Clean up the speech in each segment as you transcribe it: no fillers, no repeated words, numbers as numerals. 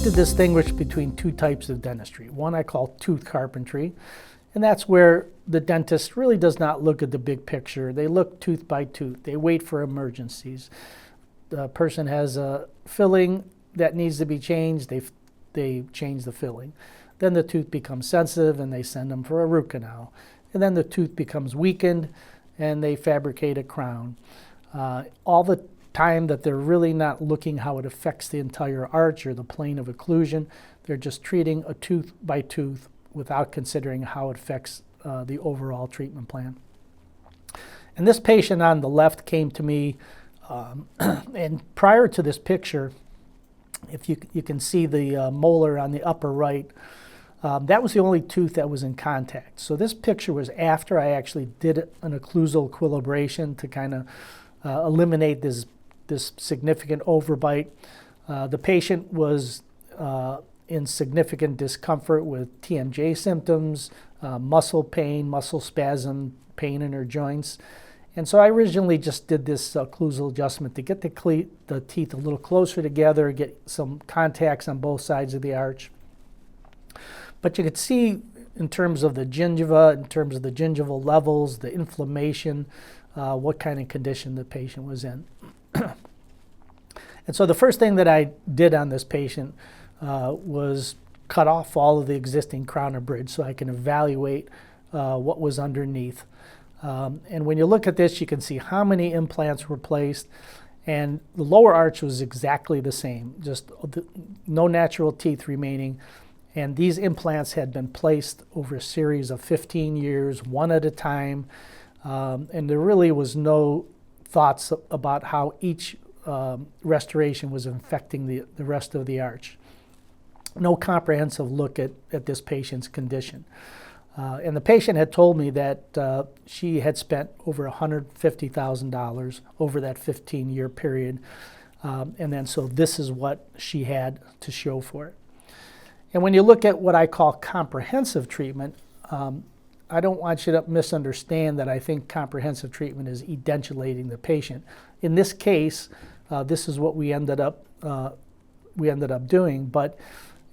to distinguish between two types of dentistry. One I call tooth carpentry, and that's where the dentist really does not look at the big picture. They look tooth by tooth. They wait for emergencies. The person has a filling that needs to be changed. They change the filling. Then the tooth becomes sensitive and they send them for a root canal. And then the tooth becomes weakened and they fabricate a crown. All the time that they're really not looking how it affects the entire arch or the plane of occlusion. They're just treating a tooth by tooth without considering how it affects the overall treatment plan. And this patient on the left came to me, and prior to this picture, if you can see the molar on the upper right, that was the only tooth that was in contact. So this picture was after I actually did an occlusal equilibration to kind of eliminate this significant overbite. The patient was in significant discomfort with TMJ symptoms, muscle pain, muscle spasm, pain in her joints. And so I originally just did this occlusal adjustment to get the teeth a little closer together, get some contacts on both sides of the arch. But you could see in terms of the gingiva, in terms of the gingival levels, the inflammation, what kind of condition the patient was in. And so the first thing that I did on this patient was cut off all of the existing crown and bridge so I can evaluate what was underneath. And when you look at this, you can see how many implants were placed, and the lower arch was exactly the same, just no natural teeth remaining. And these implants had been placed over a series of 15 years, one at a time, and there really was no thoughts about how each restoration was affecting the rest of the arch. No comprehensive look at this patient's condition. And the patient had told me that she had spent over $150,000 over that 15-year period. And then so this is what she had to show for it. And when you look at what I call comprehensive treatment, I don't want you to misunderstand that I think comprehensive treatment is edentulating the patient. In this case, this is what we ended up doing. But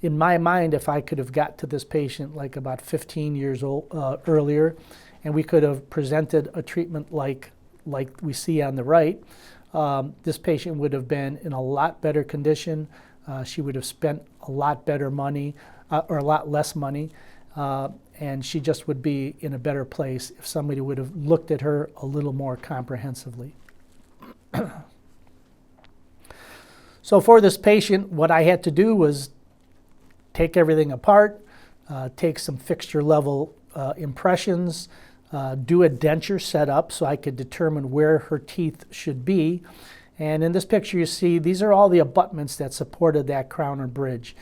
in my mind, if I could have got to this patient like about 15 years old earlier, and we could have presented a treatment like we see on the right, this patient would have been in a lot better condition. She would have spent a lot better money, or a lot less money, and she just would be in a better place if somebody would have looked at her a little more comprehensively. So for this patient, what I had to do was take everything apart, take some fixture level impressions, do a denture setup so I could determine where her teeth should be. And in this picture you see these are all the abutments that supported that crown or bridge.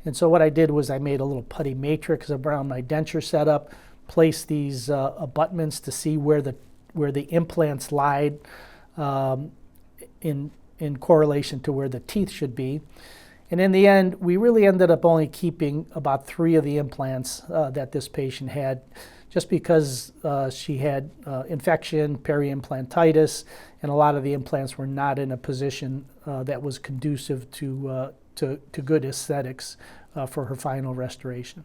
And so what I did was I made a little putty matrix around my denture setup, placed these abutments to see where the implants lied in correlation to where the teeth should be. And in the end, we really ended up only keeping about 3 of the implants that this patient had, just because she had infection, peri-implantitis, and a lot of the implants were not in a position that was conducive to good aesthetics for her final restoration.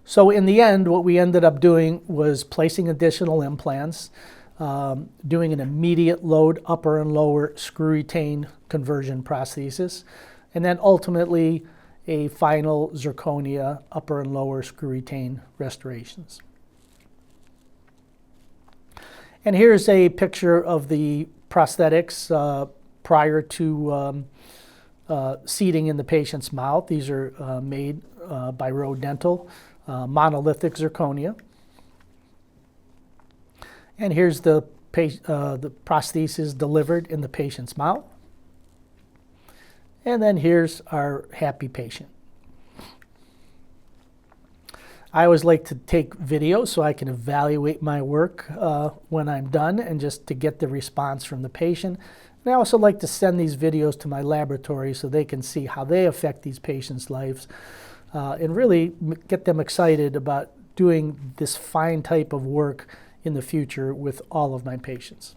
So in the end, what we ended up doing was placing additional implants, doing an immediate load upper and lower screw-retained conversion prosthesis, and then ultimately a final zirconia upper and lower screw-retained restorations. And here's a picture of the prosthetics prior to seating in the patient's mouth. These are made by Rowe Dental, monolithic zirconia. And here's the prosthesis delivered in the patient's mouth. And then here's our happy patient. I always like to take video so I can evaluate my work when I'm done and just to get the response from the patient. And I also like to send these videos to my laboratory so they can see how they affect these patients' lives and really get them excited about doing this fine type of work in the future with all of my patients.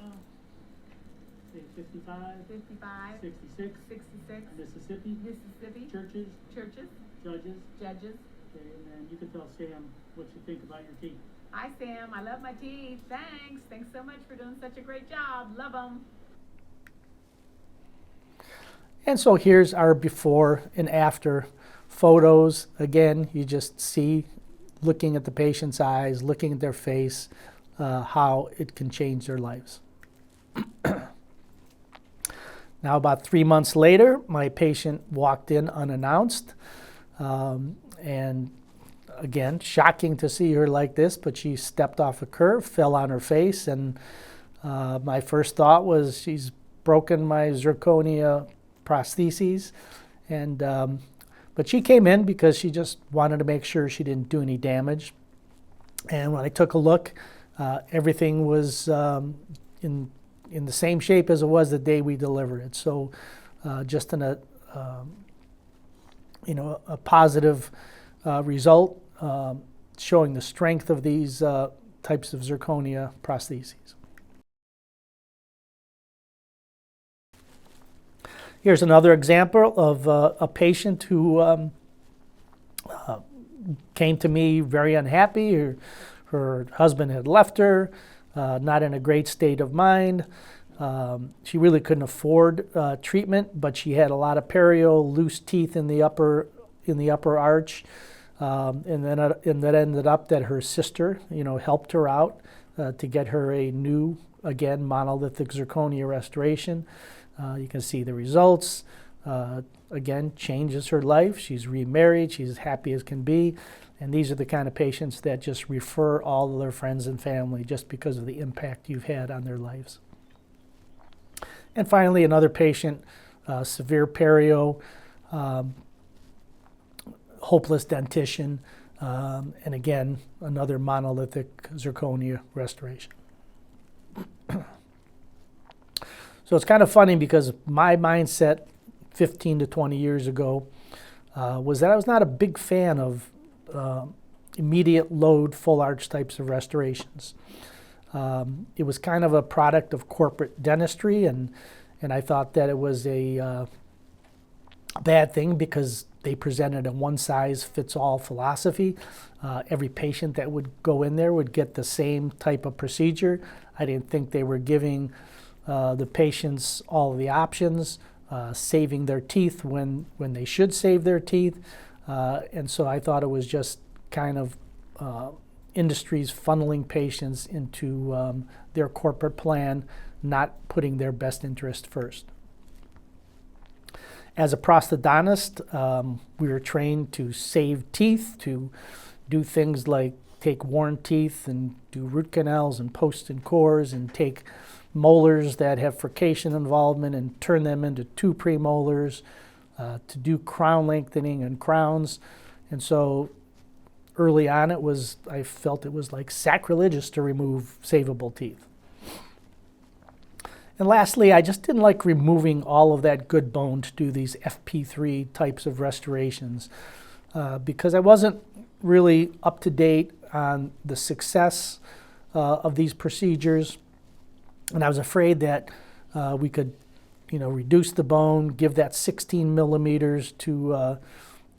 55, 55, 66, 66, this is Mississippi. Mississippi. Churches. Churches. Judges. Judges. Okay, and then you can tell Sam what you think about your teeth. Hi, Sam. I love my teeth. Thanks. Thanks so much for doing such a great job. Love them. And so here's our before and after photos. Again, you just see, looking at the patient's eyes, looking at their face, how it can change their lives. Now, about 3 months later, my patient walked in unannounced. And again, shocking to see her like this, but she stepped off a curb, fell on her face, and my first thought was she's broken my zirconia prostheses. And but she came in because she just wanted to make sure she didn't do any damage. And when I took a look, everything was in the same shape as it was the day we delivered it. So just in a a positive result, showing the strength of these types of zirconia prostheses. Here's another example of a patient who came to me very unhappy. Her husband had left her, not in a great state of mind. She really couldn't afford treatment, but she had a lot of perio, loose teeth in the upper arch, and that ended up that her sister, helped her out to get her a new, again, monolithic zirconia restoration. You can see the results. Again, changes her life. She's remarried. She's as happy as can be. And these are the kind of patients that just refer all of their friends and family just because of the impact you've had on their lives. And finally, another patient, severe perio, hopeless dentition, and again, another monolithic zirconia restoration. So it's kind of funny because my mindset 15 to 20 years ago was that I was not a big fan of immediate load full arch types of restorations. It was kind of a product of corporate dentistry, and I thought that it was a bad thing because they presented a one-size-fits-all philosophy. Every patient that would go in there would get the same type of procedure. I didn't think they were giving the patients all of the options, saving their teeth when they should save their teeth. And so I thought it was just kind of industries funneling patients into their corporate plan, not putting their best interest first. As a prosthodontist, we were trained to save teeth, to do things like take worn teeth and do root canals and posts and cores, and take molars that have furcation involvement and turn them into two premolars, to do crown lengthening and crowns. And so early on I felt it was like sacrilegious to remove savable teeth. And lastly, I just didn't like removing all of that good bone to do these FP3 types of restorations because I wasn't really up to date on the success of these procedures. And I was afraid that we could, reduce the bone, give that 16 millimeters to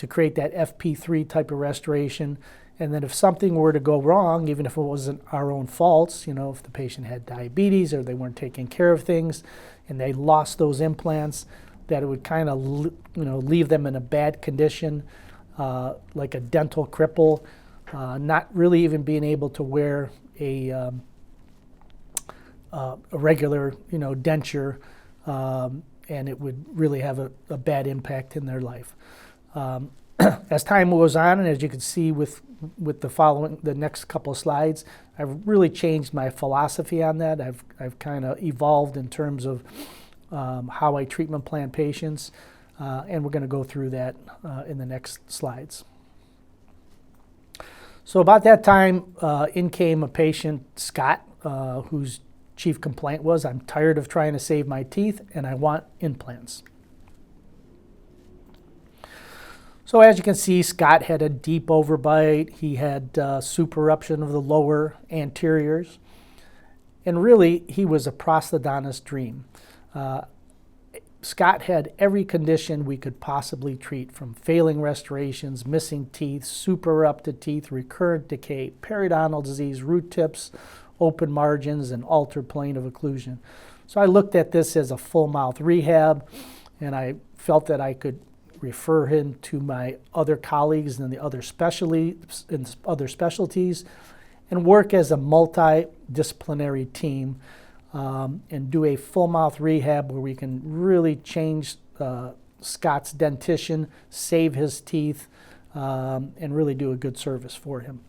create that FP3 type of restoration. And then if something were to go wrong, even if it wasn't our own faults, if the patient had diabetes or they weren't taking care of things and they lost those implants, that it would kind of, leave them in a bad condition, like a dental cripple, not really even being able to wear a regular, denture, and it would really have a bad impact in their life. As time goes on, and as you can see with the next couple of slides, I've really changed my philosophy on that. I've kind of evolved in terms of how I treatment plan patients, and we're going to go through that in the next slides. So about that time, in came a patient, Scott, whose chief complaint was, I'm tired of trying to save my teeth and I want implants. So as you can see, Scott had a deep overbite. He had supereruption of the lower anteriors. And really, he was a prosthodontist dream. Scott had every condition we could possibly treat, from failing restorations, missing teeth, super erupted teeth, recurrent decay, periodontal disease, root tips, open margins, and altered plane of occlusion. So I looked at this as a full mouth rehab, and I felt that I could refer him to my other colleagues in the other specialties and work as a multidisciplinary team and do a full mouth rehab where we can really change Scott's dentition, save his teeth, and really do a good service for him.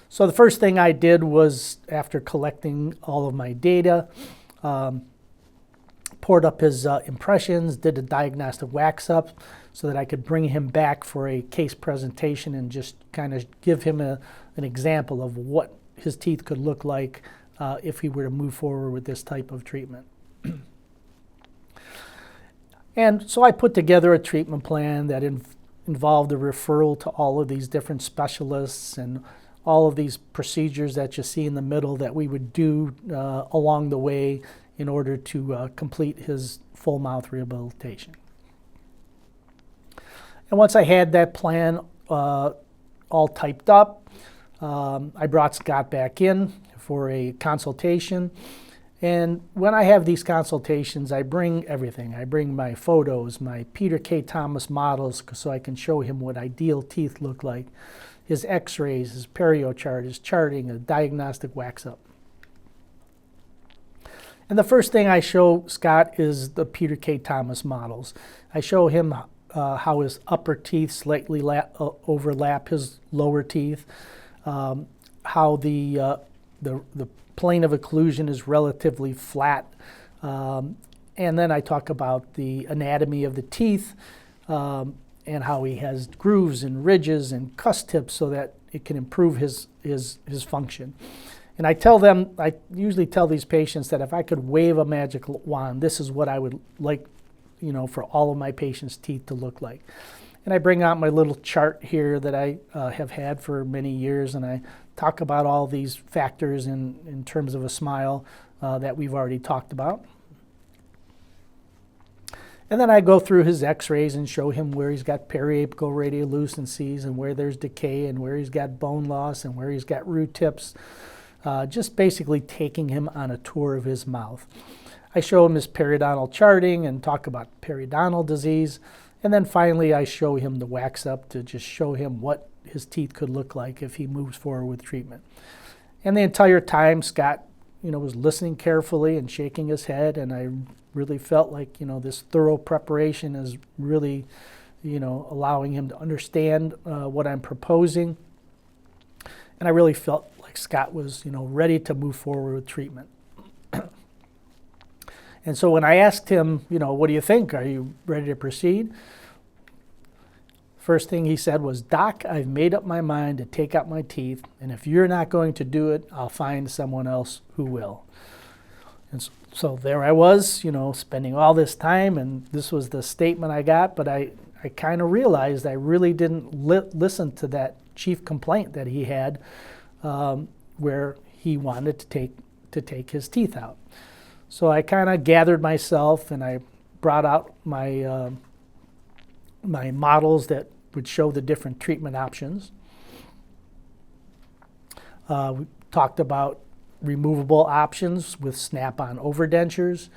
So the first thing I did was, after collecting all of my data, poured up his impressions, did a diagnostic wax up so that I could bring him back for a case presentation and just kind of give him an example of what his teeth could look like if he were to move forward with this type of treatment. And so I put together a treatment plan that involved a referral to all of these different specialists and all of these procedures that you see in the middle that we would do along the way in order to complete his full mouth rehabilitation. And once I had that plan all typed up, I brought Scott back in for a consultation. And when I have these consultations, I bring everything. I bring my photos, my Peter K. Thomas models, so I can show him what ideal teeth look like, his x-rays, his perio chart, his charting, a diagnostic wax-up. And the first thing I show Scott is the Peter K. Thomas models. I show him how his upper teeth slightly overlap his lower teeth, how the plane of occlusion is relatively flat, and then I talk about the anatomy of the teeth and how he has grooves and ridges and cuss tips so that it can improve his function. And I usually tell these patients that if I could wave a magic wand, this is what I would like, for all of my patients' teeth to look like. And I bring out my little chart here that I have had for many years, and I talk about all these factors in terms of a smile that we've already talked about. And then I go through his x-rays and show him where he's got periapical radiolucencies and where there's decay and where he's got bone loss and where he's got root tips, just basically taking him on a tour of his mouth. I show him his periodontal charting and talk about periodontal disease. And then finally I show him the wax up to just show him what his teeth could look like if he moves forward with treatment. And the entire time Scott, was listening carefully and shaking his head, and I really felt like, this thorough preparation is really, allowing him to understand what I'm proposing. And I really felt like Scott was, ready to move forward with treatment. And so when I asked him, what do you think? Are you ready to proceed? First thing he said was, "Doc, I've made up my mind to take out my teeth, and if you're not going to do it, I'll find someone else who will." And so there I was, spending all this time, and this was the statement I got, but I kind of realized I really didn't listen to that chief complaint that he had, where he wanted to take his teeth out. So I kind of gathered myself, and I brought out my my models that would show the different treatment options. We talked about removable options with snap-on overdentures,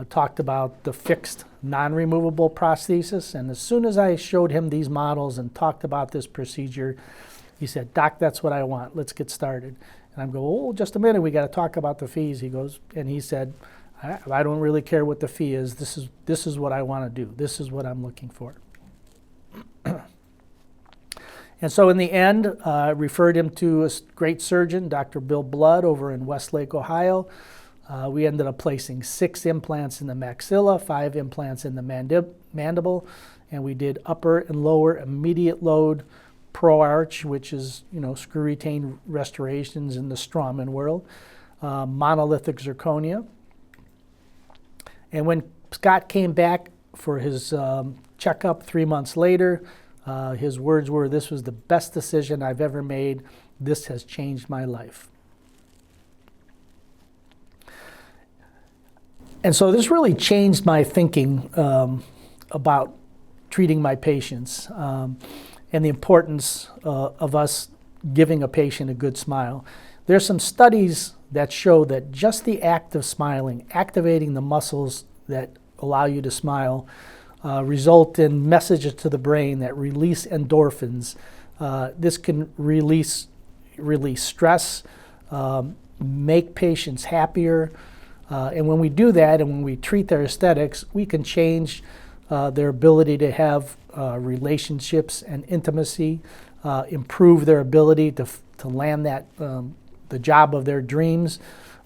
talked about the fixed non-removable prosthesis, and as soon as I showed him these models and talked about this procedure, he said, "Doc, that's what I want. Let's get started." And I'm going, "Oh, just a minute, we got to talk about the fees." He said, I don't really care what the fee is. This is what I want to do. This is what I'm looking for." And so in the end, I referred him to a great surgeon, Dr. Bill Blood, over in Westlake, Ohio. We ended up placing 6 implants in the maxilla, 5 implants in the mandible, and we did upper and lower immediate load pro-arch, which is, screw retain restorations in the Straumann world, monolithic zirconia. And when Scott came back for his checkup 3 months later, his words were, "This was the best decision I've ever made. This has changed my life." And so this really changed my thinking about treating my patients and the importance of us giving a patient a good smile. There's some studies that show that just the act of smiling, activating the muscles that allow you to smile, result in messages to the brain that release endorphins. This can release stress, make patients happier. And when we do that and when we treat their aesthetics, we can change their ability to have relationships and intimacy, improve their ability to land that the job of their dreams,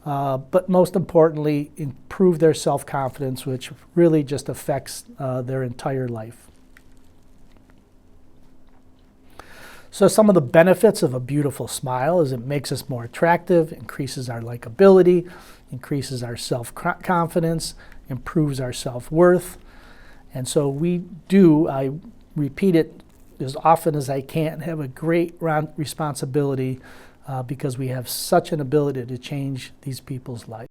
but most importantly, improve their self-confidence, which really just affects their entire life. So some of the benefits of a beautiful smile is it makes us more attractive, increases our likability, increases our self-confidence, improves our self-worth. And so I repeat it as often as I can, have a great responsibility because we have such an ability to change these people's lives.